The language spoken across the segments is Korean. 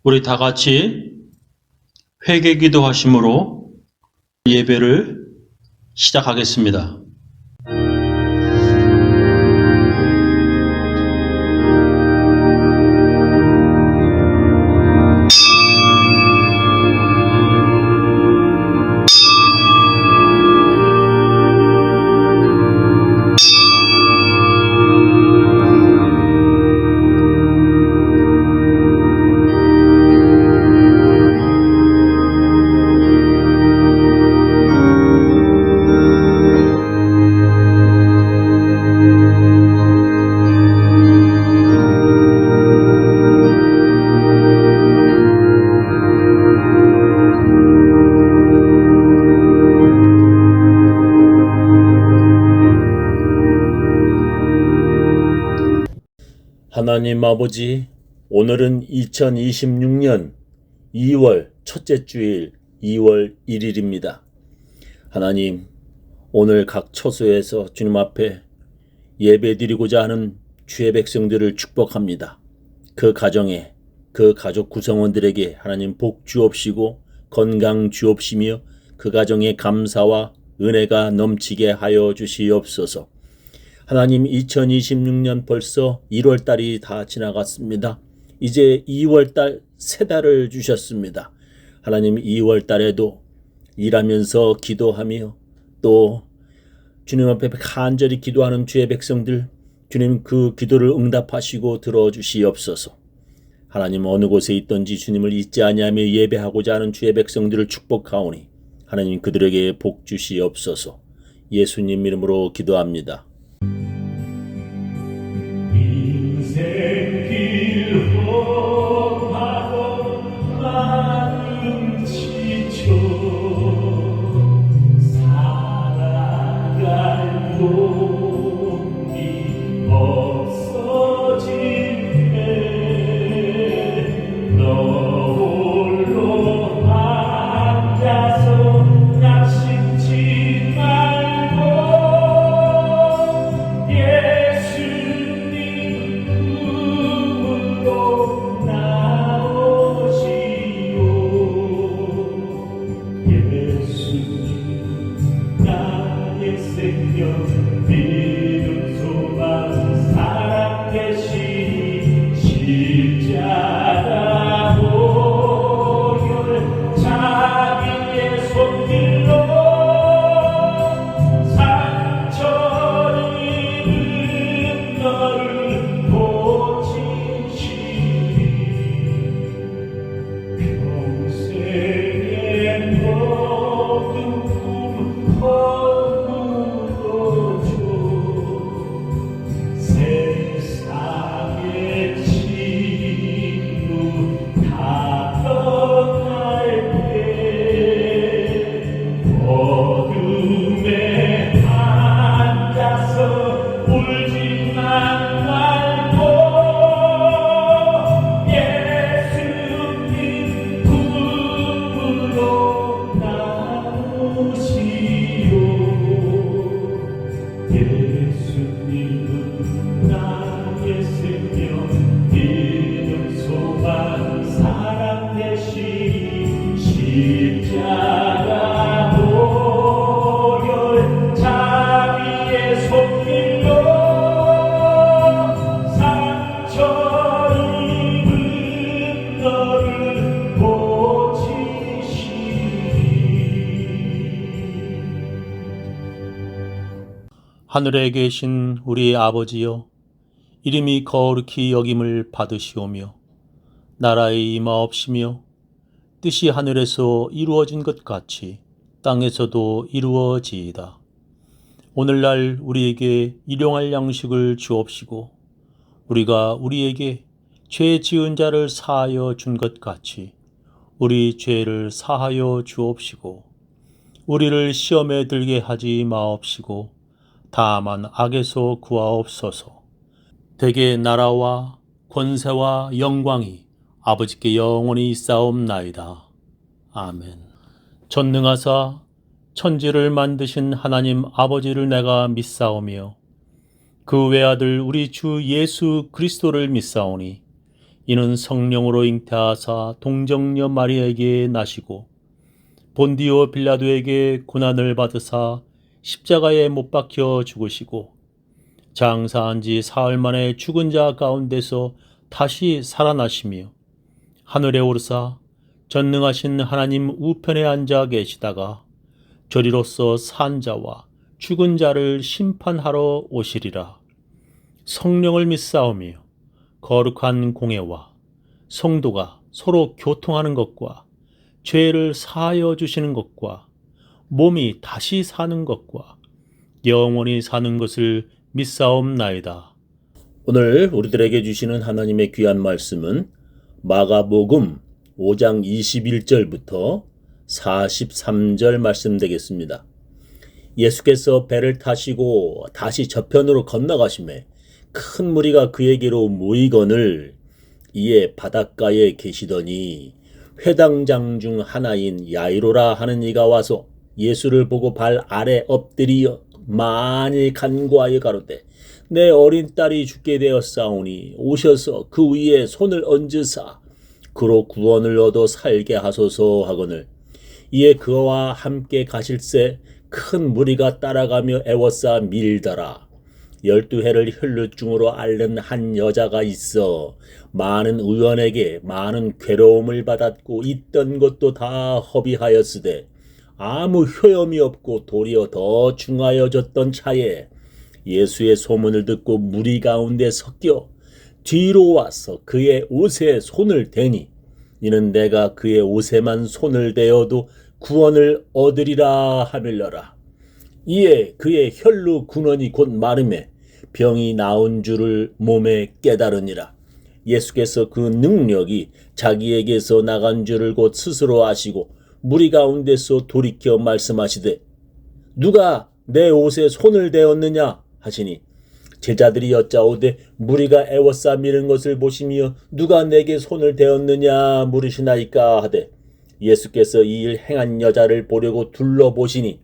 우리 다 같이 회개 기도하심으로 예배를 시작하겠습니다. 하나님 아버지, 오늘은 2026년 2월 첫째 주일 2월 1일입니다. 하나님, 오늘 각 처소에서 주님 앞에 예배드리고자 하는 주의 백성들을 축복합니다. 그 가정에, 그 가족 구성원들에게 하나님 복 주옵시고 건강 주옵시며 그 가정에 감사와 은혜가 넘치게 하여 주시옵소서. 하나님, 2026년 벌써 1월달이 다 지나갔습니다. 이제 2월달 세 달을 주셨습니다. 하나님, 2월달에도 일하면서 기도하며 또 주님 앞에 간절히 기도하는 주의 백성들, 주님 그 기도를 응답하시고 들어주시옵소서. 하나님, 어느 곳에 있든지 주님을 잊지 아니하며 예배하고자 하는 주의 백성들을 축복하오니 하나님 그들에게 복 주시옵소서. 예수님 이름으로 기도합니다. 인생길 험하고 마음 지쳐 살아갈 용기 없어질 때 너 홀로 앉아서 낙심치 말고 믿음 소망 사랑 대신 십자가 보혈 자비의 손길로 상처를 입은 너를 고치시리 평생의 모든 꿈 세상의 진루 다 떠날 때 어둠에 앉아서 울지만 말고 예수님 품으로 나오시오. 예수님은 나의 생명, 믿음, 소망, 사랑 대신 십자가 보혈 자비의 손길로 상처 입은 너를 고치시리. 하늘에 계신 우리 아버지여, 이름이 거룩히 여김을 받으시오며 나라의 임하옵시며 뜻이 하늘에서 이루어진 것 같이 땅에서도 이루어지이다. 오늘날 우리에게 일용할 양식을 주옵시고 우리가 우리에게 죄 지은 자를 사하여 준 것 같이 우리 죄를 사하여 주옵시고 우리를 시험에 들게 하지 마옵시고 다만 악에서 구하옵소서. 대개 나라와 권세와 영광이 아버지께 영원히 있사옵나이다. 아멘. 전능하사 천지를 만드신 하나님 아버지를 내가 믿사오며 그 외아들 우리 주 예수 그리스도를 믿사오니 이는 성령으로 잉태하사 동정녀 마리아에게 나시고 본디오 빌라도에게 고난을 받으사 십자가에 못 박혀 죽으시고 장사한 지 사흘 만에 죽은 자 가운데서 다시 살아나시며 하늘에 오르사 전능하신 하나님 우편에 앉아 계시다가 저리로서 산 자와 죽은 자를 심판하러 오시리라. 성령을 믿사오며 거룩한 공예와 성도가 서로 교통하는 것과 죄를 사하여 주시는 것과 몸이 다시 사는 것과 영원히 사는 것을 믿사옵나이다. 오늘 우리들에게 주시는 하나님의 귀한 말씀은 마가복음 5장 21절부터 43절 말씀 되겠습니다. 예수께서 배를 타시고 다시 저편으로 건너가시매 큰 무리가 그에게로 모이거늘 이에 바닷가에 계시더니 회당장 중 하나인 야이로라 하는 이가 와서 예수를 보고 발 아래 엎드리어 많이 간구하여 가로되 내 어린 딸이 죽게 되었사오니 오셔서 그 위에 손을 얹으사 그로 구원을 얻어 살게 하소서 하거늘 이에 그와 함께 가실새 큰 무리가 따라가며 애워싸 밀더라. 12해를 혈루증으로 앓는 한 여자가 있어 많은 의원에게 많은 괴로움을 받았고 있던 것도 다 허비하였으되 아무 효염이 없고 도리어 더 중하여졌던 차에 예수의 소문을 듣고 무리 가운데 섞여 뒤로 와서 그의 옷에 손을 대니 이는 내가 그의 옷에만 손을 대어도 구원을 얻으리라 하밀러라. 이에 그의 혈루 군원이 곧 마름에 병이 나은 줄을 몸에 깨달으니라. 예수께서 그 능력이 자기에게서 나간 줄을 곧 스스로 아시고 무리 가운데서 돌이켜 말씀하시되 누가 내 옷에 손을 대었느냐 하시니 제자들이 여짜오되 무리가 애워싸 미는 것을 보시며 누가 내게 손을 대었느냐 물으시나이까 하되 예수께서 이 일 행한 여자를 보려고 둘러보시니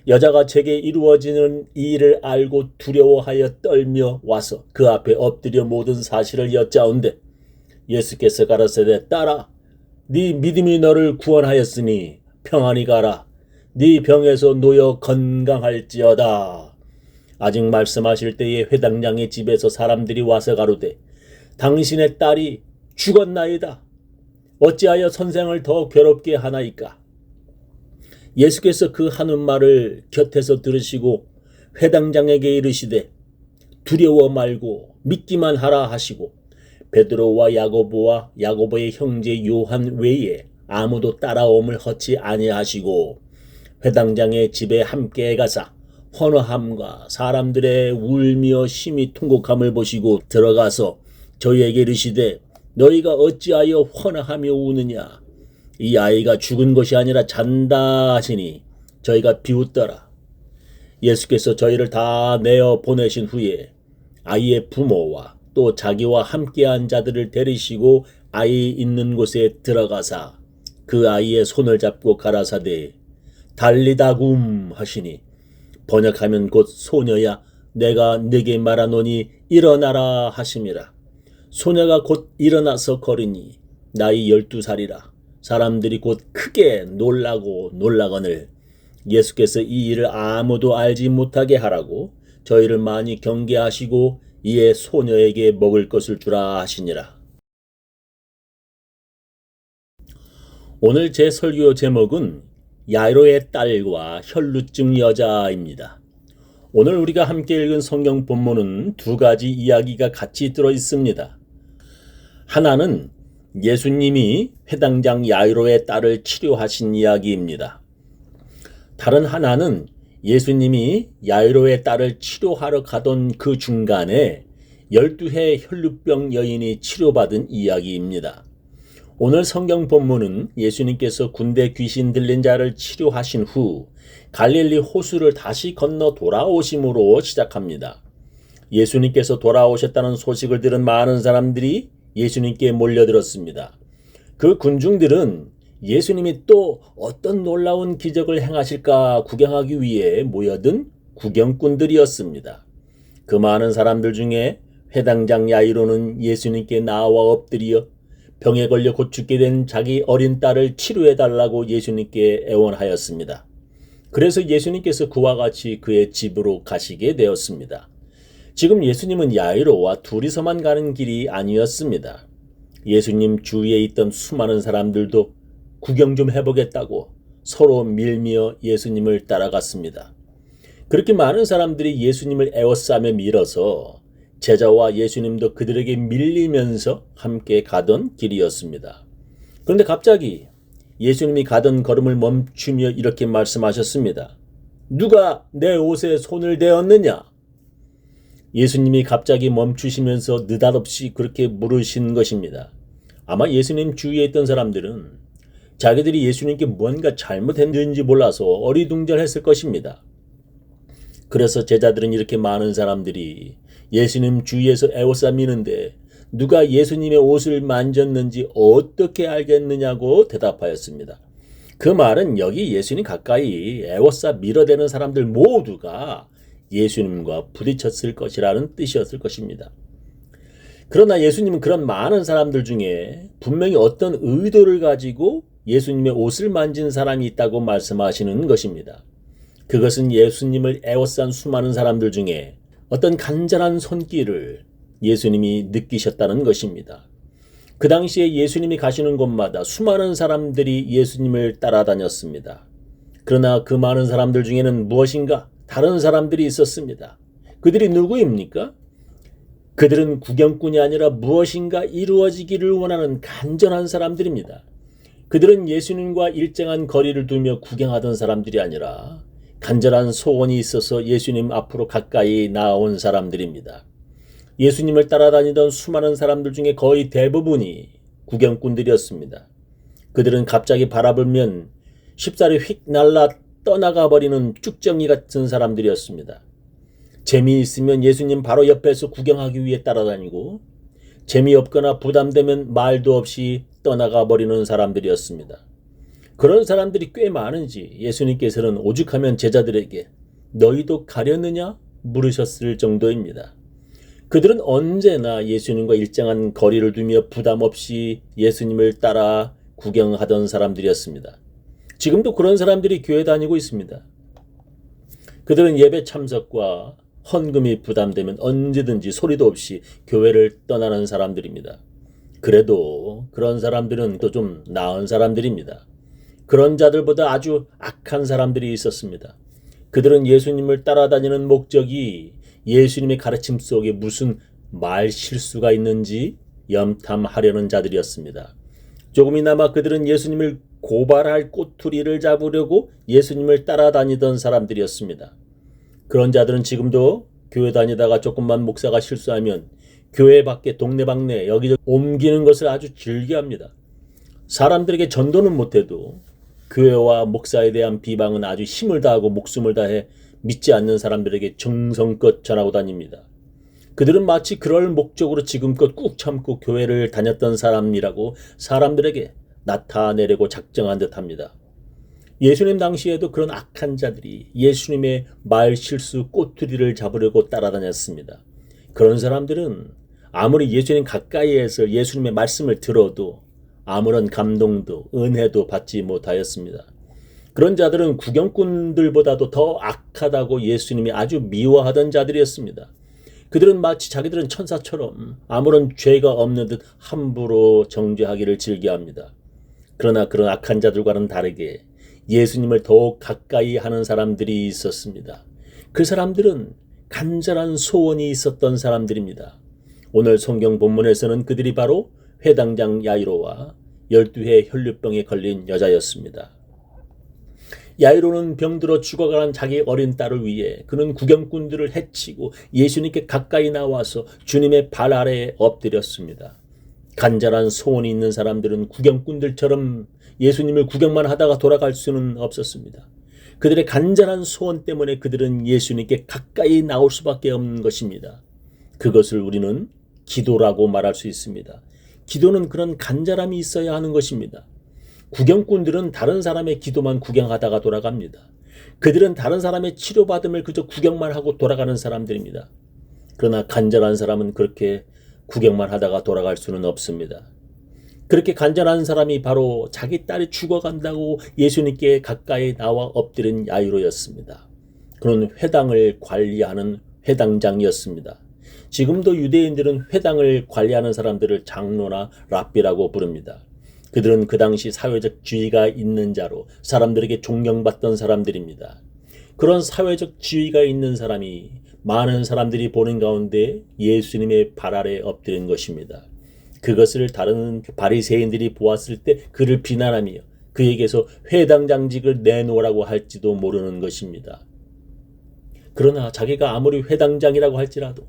여자가 제게 이루어지는 이 일을 알고 두려워하여 떨며 와서 그 앞에 엎드려 모든 사실을 여짜온대 예수께서 가라사대 딸아 네 믿음이 너를 구원하였으니 평안히 가라 네 병에서 놓여 건강할지어다. 아직 말씀하실 때에 회당장의 집에서 사람들이 와서 가로되 당신의 딸이 죽었나이다. 어찌하여 선생을 더 괴롭게 하나이까. 예수께서 그 하는 말을 곁에서 들으시고 회당장에게 이르시되 두려워 말고 믿기만 하라 하시고 베드로와 야고보와 야고보의 형제 요한 외에 아무도 따라옴을 허치 아니하시고 회당장의 집에 함께 가사 헌화함과 사람들의 울며 심히 통곡함을 보시고 들어가서 저희에게 이르시되 너희가 어찌하여 헌화하며 우느냐 이 아이가 죽은 것이 아니라 잔다 하시니 저희가 비웃더라. 예수께서 저희를 다 내어 보내신 후에 아이의 부모와 또 자기와 함께한 자들을 데리시고 아이 있는 곳에 들어가사 그 아이의 손을 잡고 가라사대 달리다굼 하시니 번역하면 곧 소녀야 내가 네게 말하노니 일어나라 하심이라. 소녀가 곧 일어나서 걸으니 나이 12살이라. 사람들이 곧 크게 놀라거늘 예수께서 이 일을 아무도 알지 못하게 하라고 저희를 많이 경계하시고 이에 소녀에게 먹을 것을 주라 하시니라. 오늘 제 설교 제목은 야이로의 딸과 혈루증 여자입니다. 오늘 우리가 함께 읽은 성경 본문은 두 가지 이야기가 같이 들어 있습니다. 하나는 예수님이 회당장 야이로의 딸을 치료하신 이야기입니다. 다른 하나는 예수님이 야이로의 딸을 치료하러 가던 그 중간에 12해 혈루병 여인이 치료받은 이야기입니다. 오늘 성경 본문은 예수님께서 군대 귀신 들린 자를 치료하신 후 갈릴리 호수를 다시 건너 돌아오심으로 시작합니다. 예수님께서 돌아오셨다는 소식을 들은 많은 사람들이 예수님께 몰려들었습니다. 그 군중들은 예수님이 또 어떤 놀라운 기적을 행하실까 구경하기 위해 모여든 구경꾼들이었습니다. 그 많은 사람들 중에 회당장 야이로는 예수님께 나와 엎드려 병에 걸려 곧 죽게 된 자기 어린 딸을 치료해달라고 예수님께 애원하였습니다. 그래서 예수님께서 그와 같이 그의 집으로 가시게 되었습니다. 지금 예수님은 야이로와 둘이서만 가는 길이 아니었습니다. 예수님 주위에 있던 수많은 사람들도 구경 좀 해보겠다고 서로 밀며 예수님을 따라갔습니다. 그렇게 많은 사람들이 예수님을 에워싸며 밀어서 제자와 예수님도 그들에게 밀리면서 함께 가던 길이었습니다. 그런데 갑자기 예수님이 가던 걸음을 멈추며 이렇게 말씀하셨습니다. 누가 내 옷에 손을 대었느냐? 예수님이 갑자기 멈추시면서 느닷없이 그렇게 물으신 것입니다. 아마 예수님 주위에 있던 사람들은 자기들이 예수님께 뭔가 잘못했는지 몰라서 어리둥절했을 것입니다. 그래서 제자들은 이렇게 많은 사람들이 예수님 주위에서 에워싸미는데 누가 예수님의 옷을 만졌는지 어떻게 알겠느냐고 대답하였습니다. 그 말은 여기 예수님 가까이 에워싸 밀어대는 사람들 모두가 예수님과 부딪혔을 것이라는 뜻이었을 것입니다. 그러나 예수님은 그런 많은 사람들 중에 분명히 어떤 의도를 가지고 예수님의 옷을 만진 사람이 있다고 말씀하시는 것입니다. 그것은 예수님을 에워싼 수많은 사람들 중에 어떤 간절한 손길을 예수님이 느끼셨다는 것입니다. 그 당시에 예수님이 가시는 곳마다 수많은 사람들이 예수님을 따라다녔습니다. 그러나 그 많은 사람들 중에는 무엇인가 다른 사람들이 있었습니다. 그들이 누구입니까? 그들은 구경꾼이 아니라 무엇인가 이루어지기를 원하는 간절한 사람들입니다. 그들은 예수님과 일정한 거리를 두며 구경하던 사람들이 아니라 간절한 소원이 있어서 예수님 앞으로 가까이 나아온 사람들입니다. 예수님을 따라다니던 수많은 사람들 중에 거의 대부분이 구경꾼들이었습니다. 그들은 갑자기 바라보면 쉽사리 휙 날라 떠나가 버리는 쭉정이 같은 사람들이었습니다. 재미있으면 예수님 바로 옆에서 구경하기 위해 따라다니고 재미없거나 부담되면 말도 없이 떠나가 버리는 사람들이었습니다. 그런 사람들이 꽤 많은지 예수님께서는 오죽하면 제자들에게 너희도 가려느냐 물으셨을 정도입니다. 그들은 언제나 예수님과 일정한 거리를 두며 부담 없이 예수님을 따라 구경하던 사람들이었습니다. 지금도 그런 사람들이 교회 다니고 있습니다. 그들은 예배 참석과 헌금이 부담되면 언제든지 소리도 없이 교회를 떠나는 사람들입니다. 그래도 그런 사람들은 또 좀 나은 사람들입니다. 그런 자들보다 아주 악한 사람들이 있었습니다. 그들은 예수님을 따라다니는 목적이 예수님의 가르침 속에 무슨 말 실수가 있는지 염탐하려는 자들이었습니다. 조금이나마 그들은 예수님을 고발할 꼬투리를 잡으려고 예수님을 따라다니던 사람들이었습니다. 그런 자들은 지금도 교회 다니다가 조금만 목사가 실수하면 교회 밖에 동네방네 여기저기 옮기는 것을 아주 즐겨합니다. 사람들에게 전도는 못해도 교회와 목사에 대한 비방은 아주 힘을 다하고 목숨을 다해 믿지 않는 사람들에게 정성껏 전하고 다닙니다. 그들은 마치 그럴 목적으로 지금껏 꾹 참고 교회를 다녔던 사람이라고 사람들에게 나타내려고 작정한 듯합니다. 예수님 당시에도 그런 악한 자들이 예수님의 말 실수 꼬투리를 잡으려고 따라다녔습니다. 그런 사람들은 아무리 예수님 가까이에서 예수님의 말씀을 들어도 아무런 감동도 은혜도 받지 못하였습니다. 그런 자들은 구경꾼들보다도 더 악하다고 예수님이 아주 미워하던 자들이었습니다. 그들은 마치 자기들은 천사처럼 아무런 죄가 없는 듯 함부로 정죄하기를 즐겨합니다. 그러나 그런 악한 자들과는 다르게 예수님을 더욱 가까이 하는 사람들이 있었습니다. 그 사람들은 간절한 소원이 있었던 사람들입니다. 오늘 성경 본문에서는 그들이 바로 회당장 야이로와 12해 혈류병에 걸린 여자였습니다. 야이로는 병들어 죽어가는 자기 어린 딸을 위해 그는 구경꾼들을 해치고 예수님께 가까이 나와서 주님의 발 아래에 엎드렸습니다. 간절한 소원이 있는 사람들은 구경꾼들처럼 예수님을 구경만 하다가 돌아갈 수는 없었습니다. 그들의 간절한 소원 때문에 그들은 예수님께 가까이 나올 수밖에 없는 것입니다. 그것을 우리는 기도라고 말할 수 있습니다. 기도는 그런 간절함이 있어야 하는 것입니다. 구경꾼들은 다른 사람의 기도만 구경하다가 돌아갑니다. 그들은 다른 사람의 치료받음을 그저 구경만 하고 돌아가는 사람들입니다. 그러나 간절한 사람은 그렇게 구경만 하다가 돌아갈 수는 없습니다. 그렇게 간절한 사람이 바로 자기 딸이 죽어간다고 예수님께 가까이 나와 엎드린 야이로였습니다. 그는 회당을 관리하는 회당장이었습니다. 지금도 유대인들은 회당을 관리하는 사람들을 장로나 랍비라고 부릅니다. 그들은 그 당시 사회적 지위가 있는 자로 사람들에게 존경받던 사람들입니다. 그런 사회적 지위가 있는 사람이 많은 사람들이 보는 가운데 예수님의 발 아래 엎드린 것입니다. 그것을 다른 바리새인들이 보았을 때 그를 비난하며 그에게서 회당장직을 내놓으라고 할지도 모르는 것입니다. 그러나 자기가 아무리 회당장이라고 할지라도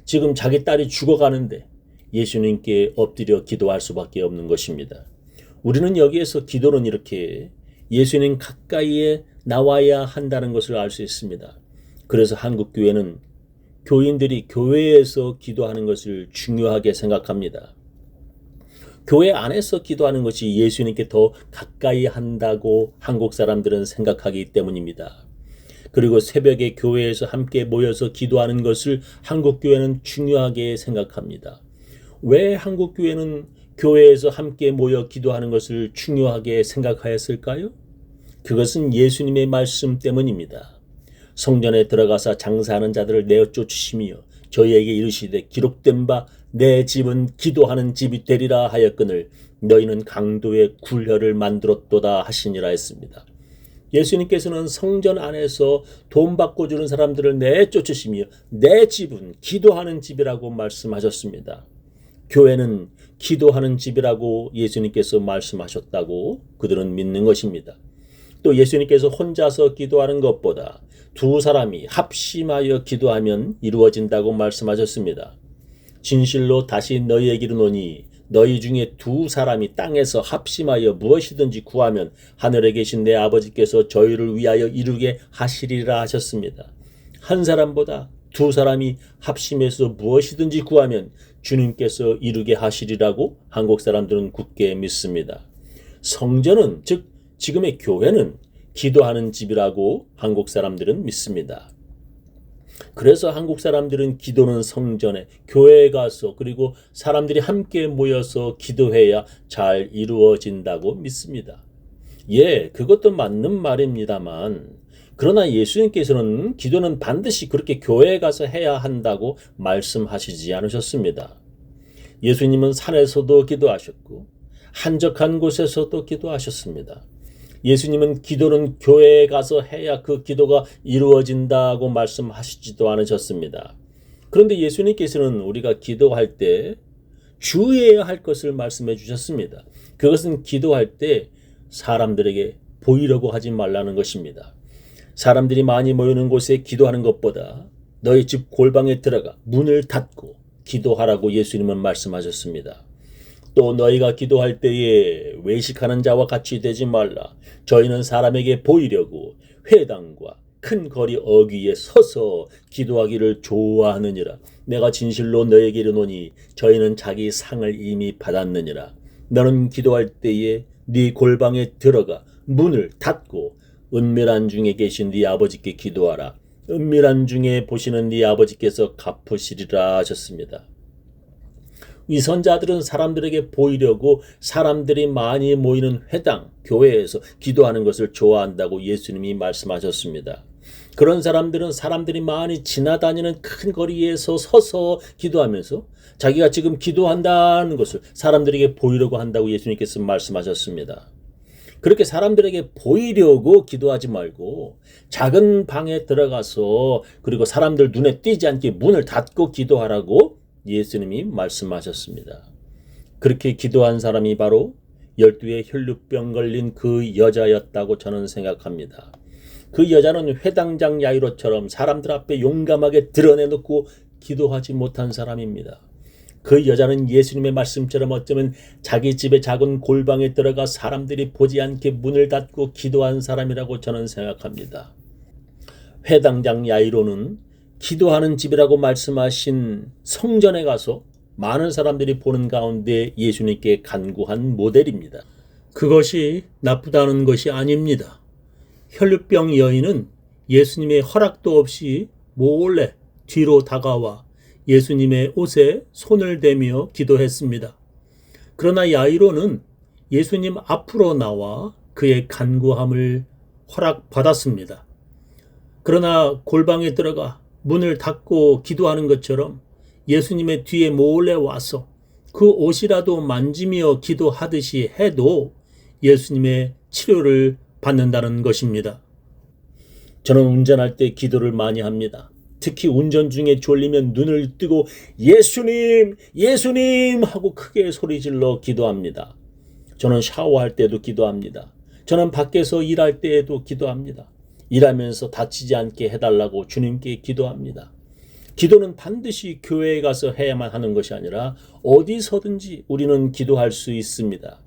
지금 자기 딸이 죽어가는데 예수님께 엎드려 기도할 수밖에 없는 것입니다. 우리는 여기에서 기도는 이렇게 예수님 가까이에 나와야 한다는 것을 알 수 있습니다. 그래서 한국 교회는 교인들이 교회에서 기도하는 것을 중요하게 생각합니다. 교회 안에서 기도하는 것이 예수님께 더 가까이 한다고 한국 사람들은 생각하기 때문입니다. 그리고 새벽에 교회에서 함께 모여서 기도하는 것을 한국 교회는 중요하게 생각합니다. 왜 한국 교회는 교회에서 함께 모여 기도하는 것을 중요하게 생각하였을까요? 그것은 예수님의 말씀 때문입니다. 성전에 들어가서 장사하는 자들을 내어 쫓으시며 저희에게 이르시되 기록된 바 내 집은 기도하는 집이 되리라 하였거늘 너희는 강도의 굴혈을 만들었도다 하시니라 했습니다. 예수님께서는 성전 안에서 돈 받고 주는 사람들을 내쫓으시며 내 집은 기도하는 집이라고 말씀하셨습니다. 교회는 기도하는 집이라고 예수님께서 말씀하셨다고 그들은 믿는 것입니다. 또 예수님께서 혼자서 기도하는 것보다 두 사람이 합심하여 기도하면 이루어진다고 말씀하셨습니다. 진실로 다시 너희에게 이르노니 너희 중에 두 사람이 땅에서 합심하여 무엇이든지 구하면 하늘에 계신 내 아버지께서 저희를 위하여 이루게 하시리라 하셨습니다. 한 사람보다 두 사람이 합심해서 무엇이든지 구하면 주님께서 이루게 하시리라고 한국 사람들은 굳게 믿습니다. 성전은 즉 지금의 교회는 기도하는 집이라고 한국 사람들은 믿습니다. 그래서 한국 사람들은 기도는 성전에 교회에 가서 그리고 사람들이 함께 모여서 기도해야 잘 이루어진다고 믿습니다. 예, 그것도 맞는 말입니다만 그러나 예수님께서는 기도는 반드시 그렇게 교회에 가서 해야 한다고 말씀하시지 않으셨습니다. 예수님은 산에서도 기도하셨고 한적한 곳에서도 기도하셨습니다. 예수님은 기도는 교회에 가서 해야 그 기도가 이루어진다고 말씀하시지도 않으셨습니다. 그런데 예수님께서는 우리가 기도할 때 주의해야 할 것을 말씀해 주셨습니다. 그것은 기도할 때 사람들에게 보이려고 하지 말라는 것입니다. 사람들이 많이 모이는 곳에 기도하는 것보다 너희 집 골방에 들어가 문을 닫고 기도하라고 예수님은 말씀하셨습니다. 또 너희가 기도할 때에 외식하는 자와 같이 되지 말라. 저희는 사람에게 보이려고 회당과 큰 거리 어귀에 서서 기도하기를 좋아하느니라. 내가 진실로 너희에게 이르노니 저희는 자기 상을 이미 받았느니라. 너는 기도할 때에 네 골방에 들어가 문을 닫고 은밀한 중에 계신 네 아버지께 기도하라. 은밀한 중에 보시는 네 아버지께서 갚으시리라 하셨습니다. 위선자들은 사람들에게 보이려고 사람들이 많이 모이는 회당, 교회에서 기도하는 것을 좋아한다고 예수님이 말씀하셨습니다. 그런 사람들은 사람들이 많이 지나다니는 큰 거리에서 서서 기도하면서 자기가 지금 기도한다는 것을 사람들에게 보이려고 한다고 예수님께서 말씀하셨습니다. 그렇게 사람들에게 보이려고 기도하지 말고 작은 방에 들어가서 그리고 사람들 눈에 띄지 않게 문을 닫고 기도하라고 예수님이 말씀하셨습니다. 그렇게 기도한 사람이 바로 12의 혈루병 걸린 그 여자였다고 저는 생각합니다. 그 여자는 회당장 야이로처럼 사람들 앞에 용감하게 드러내놓고 기도하지 못한 사람입니다. 그 여자는 예수님의 말씀처럼 어쩌면 자기 집의 작은 골방에 들어가 사람들이 보지 않게 문을 닫고 기도한 사람이라고 저는 생각합니다. 회당장 야이로는 기도하는 집이라고 말씀하신 성전에 가서 많은 사람들이 보는 가운데 예수님께 간구한 모델입니다. 그것이 나쁘다는 것이 아닙니다. 혈루병 여인은 예수님의 허락도 없이 몰래 뒤로 다가와 예수님의 옷에 손을 대며 기도했습니다. 그러나 야이로는 예수님 앞으로 나와 그의 간구함을 허락받았습니다. 그러나 골방에 들어가 문을 닫고 기도하는 것처럼 예수님의 뒤에 몰래 와서 그 옷이라도 만지며 기도하듯이 해도 예수님의 치료를 받는다는 것입니다. 저는 운전할 때 기도를 많이 합니다. 특히 운전 중에 졸리면 눈을 뜨고 예수님, 예수님 하고 크게 소리질러 기도합니다. 저는 샤워할 때도 기도합니다. 저는 밖에서 일할 때에도 기도합니다. 일하면서 다치지 않게 해달라고 주님께 기도합니다. 기도는 반드시 교회에 가서 해야만 하는 것이 아니라 어디서든지 우리는 기도할 수 있습니다.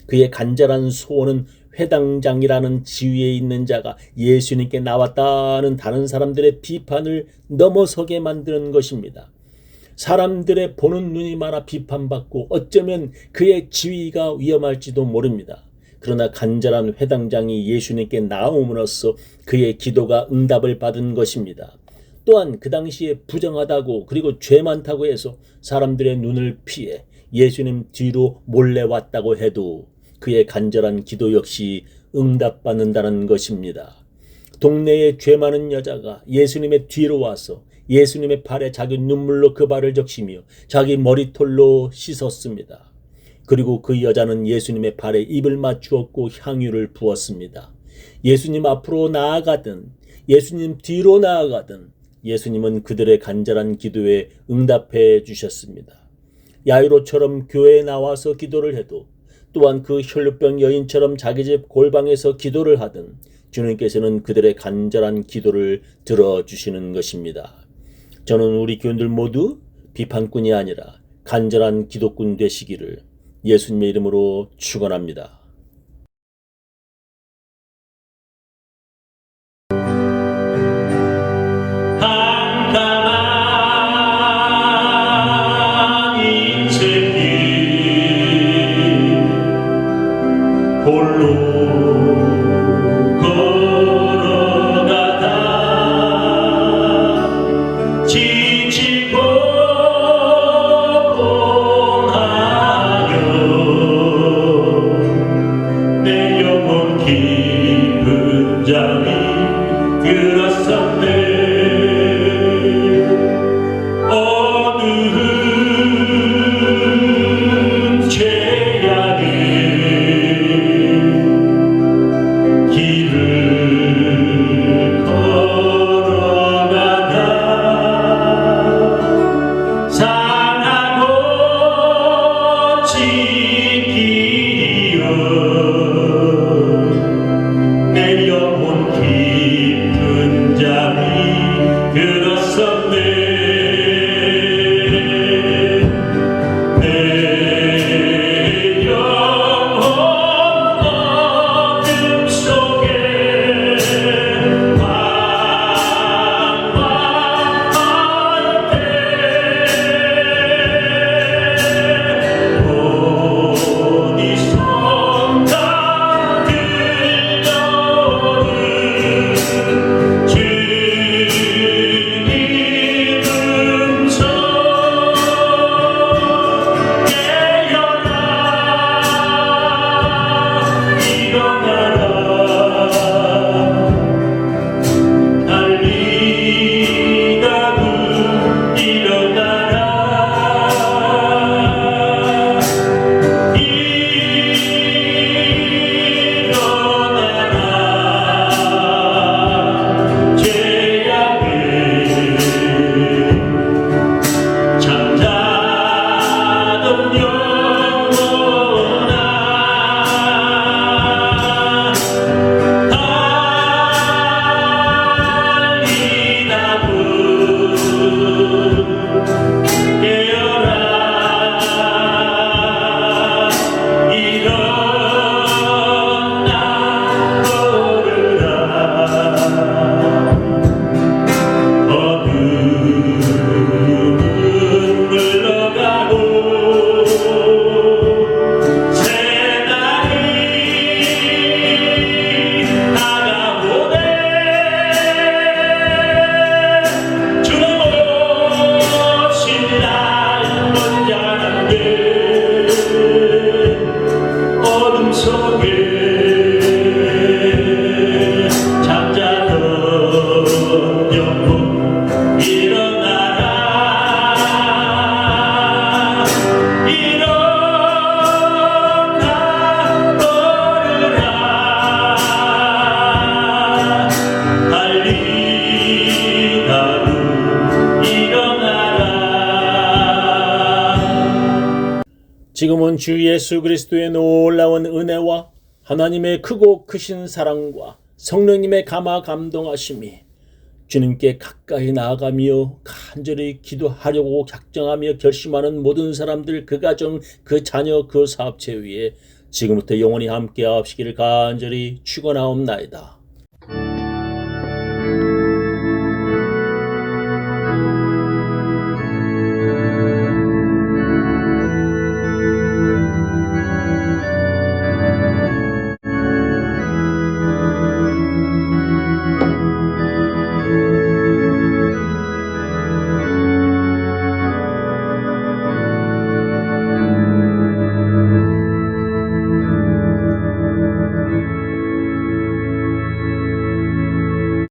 그의 간절한 소원은 회당장이라는 지위에 있는 자가 예수님께 나왔다는 다른 사람들의 비판을 넘어서게 만드는 것입니다. 사람들의 보는 눈이 많아 비판받고 어쩌면 그의 지위가 위험할지도 모릅니다. 그러나 간절한 회당장이 예수님께 나옴으로써 그의 기도가 응답을 받은 것입니다. 또한 그 당시에 부정하다고 그리고 죄 많다고 해서 사람들의 눈을 피해 예수님 뒤로 몰래 왔다고 해도 그의 간절한 기도 역시 응답받는다는 것입니다. 동네에 죄 많은 여자가 예수님의 뒤로 와서 예수님의 발에 자기 눈물로 그 발을 적시며 자기 머리털로 씻었습니다. 그리고 그 여자는 예수님의 발에 입을 맞추었고 향유를 부었습니다. 예수님 앞으로 나아가든 예수님 뒤로 나아가든 예수님은 그들의 간절한 기도에 응답해 주셨습니다. 야이로처럼 교회에 나와서 기도를 해도 또한 그 혈루병 여인처럼 자기 집 골방에서 기도를 하든 주님께서는 그들의 간절한 기도를 들어주시는 것입니다. 저는 우리 교인들 모두 비판꾼이 아니라 간절한 기도꾼 되시기를 예수님의 이름으로 축원합니다. 한가한 인생길 홀로 걸어가다 지치고 공하여 속에 잠자던 영혼 일어나라 일어나 걸으라 달리다도 일어나라. 지금은 주 예수 그리스도의 놀라운 은혜와 하나님의 크고 크신 사랑과 성령님의 감화 감동하심이 주님께 가까이 나아가며 간절히 기도하려고 작정하며 결심하는 모든 사람들, 그 가정, 그 자녀, 그 사업체 위에 지금부터 영원히 함께 하시기를 간절히 축원하옵나이다.